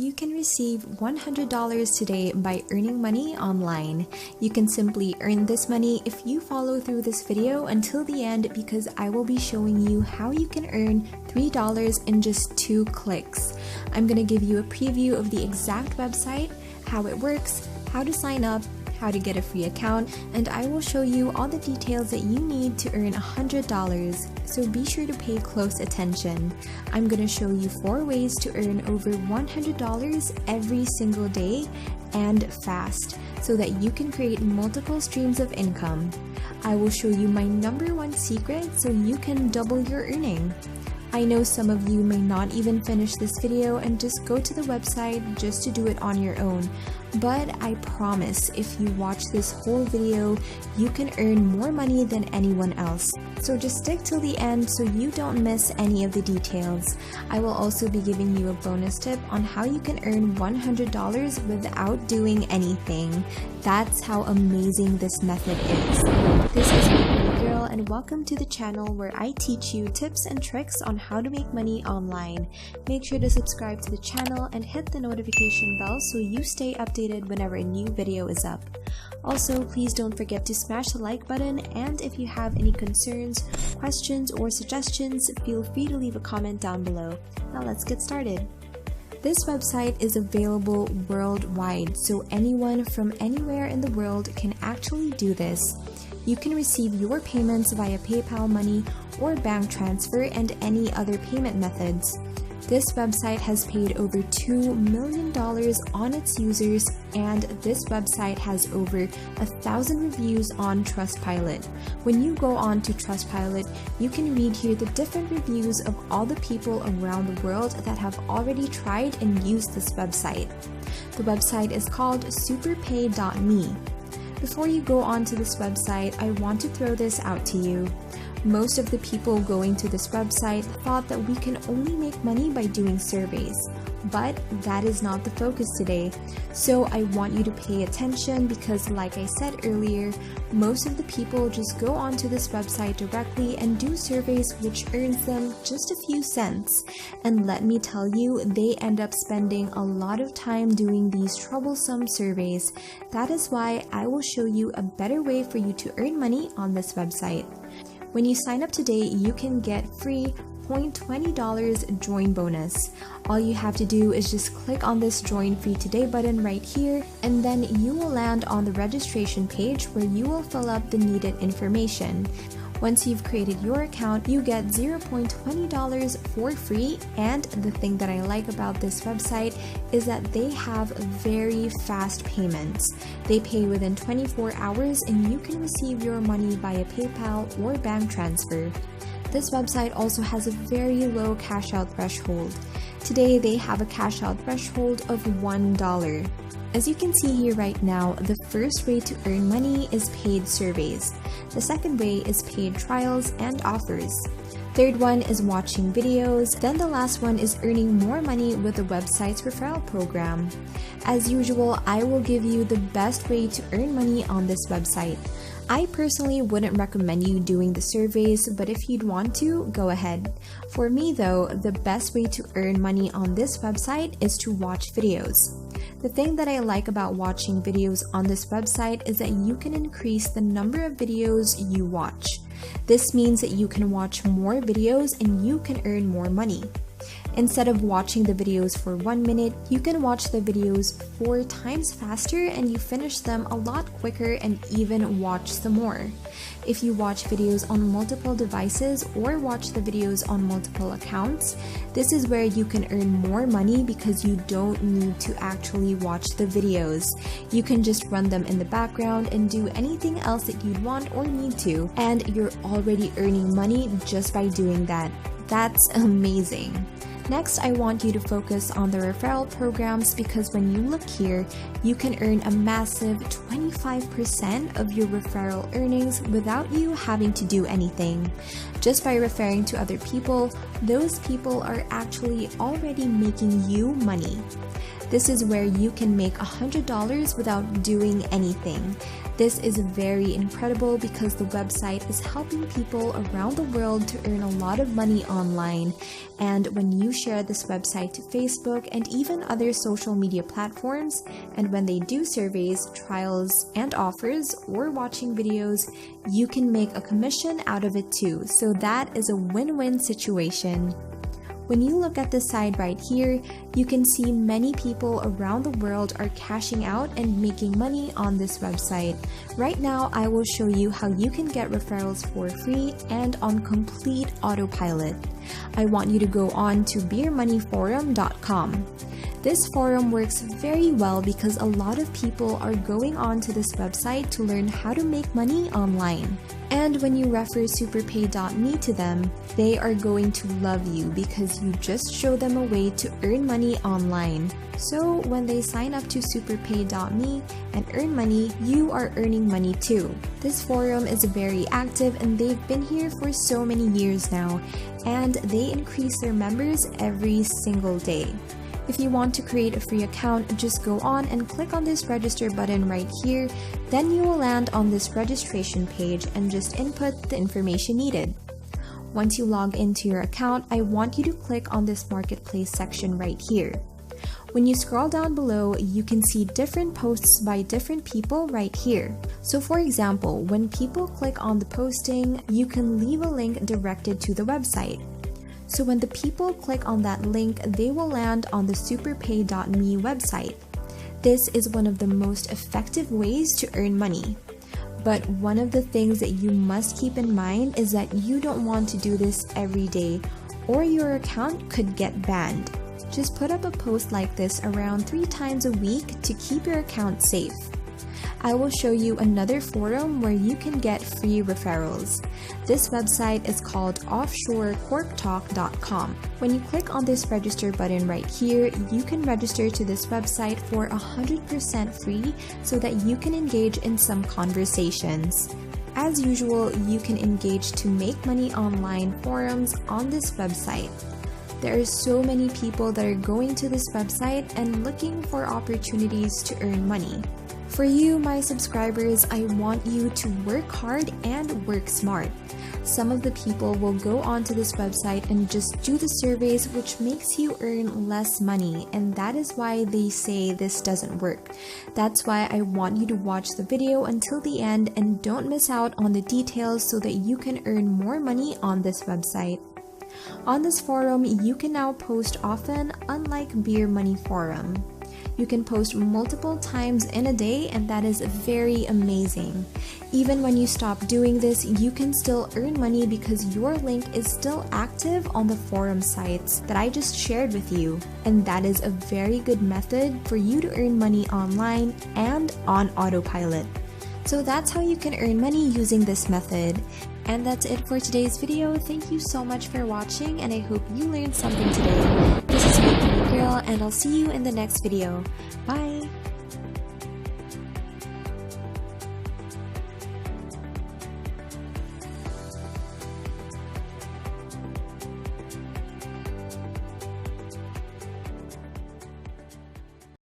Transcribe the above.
You can receive $100 today by earning money online. You can simply earn this money if you follow through this video until the end, because I will be showing you how you can earn $3 in just 2 clicks. I'm going to give you a preview of the exact website, how it works, how to sign up, how to get a free account, and I will show you all the details that you need to earn $100, so be sure to pay close attention. I'm going to show you 4 ways to earn over $100 every single day and fast, so that you can create multiple streams of income. I will show you my #1 secret so you can double your earning. I know some of you may not even finish this video and just go to the website just to do it on your own, but I promise if you watch this whole video, you can earn more money than anyone else. So just stick till the end so you don't miss any of the details. I will also be giving you a bonus tip on how you can earn $100 without doing anything. That's how amazing this method is. This is Girl, and welcome to the channel where I teach you tips and tricks on how to make money online. Make sure to subscribe to the channel and hit the notification bell so you stay updated whenever a new video is up. Also, please don't forget to smash the like button, and if you have any concerns, questions, or suggestions, feel free to leave a comment down below. Now let's get started. This website is available worldwide, so anyone from anywhere in the world can actually do this. You can receive your payments via PayPal money or bank transfer and any other payment methods. This website has paid over $2 million on its users, and this website has over 1,000 reviews on Trustpilot. When you go on to Trustpilot, you can read here the different reviews of all the people around the world that have already tried and used this website. The website is called superpay.me. Before you go on to this website, I want to throw this out to you. Most of the people going to this website thought that we can only make money by doing surveys, but that is not the focus today. So I want you to pay attention, because like I said earlier, most of the people just go onto this website directly and do surveys, which earns them just a few cents. And let me tell you, they end up spending a lot of time doing these troublesome surveys. That is why I will show you a better way for you to earn money on this website. When you sign up today, you can get free $20 join bonus. All you have to do is just click on this join free today button right here, and then you will land on the registration page where you will fill up the needed information. Once you've created your account, you get $0.20 for free, and the thing that I like about this website is that they have very fast payments. They pay within 24 hours, and you can receive your money via PayPal or bank transfer. This website also has a very low cash out threshold. Today they have a cash out threshold of $1. As you can see here right now, the first way to earn money is paid surveys. The second way is paid trials and offers. Third one is watching videos. Then the last one is earning more money with the website's referral program. As usual, I will give you the best way to earn money on this website. I personally wouldn't recommend you doing the surveys, but if you'd want to, go ahead. For me though, the best way to earn money on this website is to watch videos. The thing that I like about watching videos on this website is that you can increase the number of videos you watch. This means that you can watch more videos and you can earn more money. Instead of watching the videos for 1 minute, you can watch the videos 4 times faster, and you finish them a lot quicker and even watch some more. If you watch videos on multiple devices or watch the videos on multiple accounts, this is where you can earn more money, because you don't need to actually watch the videos. You can just run them in the background and do anything else that you'd want or need to, and you're already earning money just by doing that. That's amazing. Next, I want you to focus on the referral programs, because when you look here, you can earn a massive 25% of your referral earnings without you having to do anything. Just by referring to other people, those people are actually already making you money. This is where you can make $100 without doing anything. This is very incredible because the website is helping people around the world to earn a lot of money online. And when you share this website to Facebook and even other social media platforms, and when they do surveys, trials, and offers, or watching videos, you can make a commission out of it too. So that is a win-win situation. When you look at the side right here, you can see many people around the world are cashing out and making money on this website. Right now, I will show you how you can get referrals for free and on complete autopilot. I want you to go on to beermoneyforum.com. This forum works very well because a lot of people are going on to this website to learn how to make money online. And when you refer superpay.me to them, they are going to love you because you just show them a way to earn money online. So when they sign up to superpay.me and earn money, you are earning money too. This forum is very active and they've been here for so many years now, and they increase their members every single day. If you want to create a free account, just go on and click on this register button right here. Then you will land on this registration page and just input the information needed. Once you log into your account, I want you to click on this marketplace section right here. When you scroll down below, you can see different posts by different people right here. So for example, when people click on the posting, you can leave a link directed to the website. So when the people click on that link, they will land on the superpay.me website. This is one of the most effective ways to earn money. But one of the things that you must keep in mind is that you don't want to do this every day, or your account could get banned. Just put up a post like this around 3 times a week to keep your account safe. I will show you another forum where you can get free referrals. This website is called offshorecorptalk.com. When you click on this register button right here, you can register to this website for 100% free so that you can engage in some conversations. As usual, you can engage to make money online forums on this website. There are so many people that are going to this website and looking for opportunities to earn money. For you, my subscribers, I want you to work hard and work smart. Some of the people will go onto this website and just do the surveys, which makes you earn less money, and that is why they say this doesn't work. That's why I want you to watch the video until the end and don't miss out on the details so that you can earn more money on this website. On this forum, you can now post often, unlike Beer Money Forum. You can post multiple times in a day, and that is very amazing. Even when you stop doing this, you can still earn money because your link is still active on the forum sites that I just shared with you. And that is a very good method for you to earn money online and on autopilot. So that's how you can earn money using this method. And that's it for today's video. Thank you so much for watching, and I hope you learned something today. This is Girl, and I'll see you in the next video. Bye!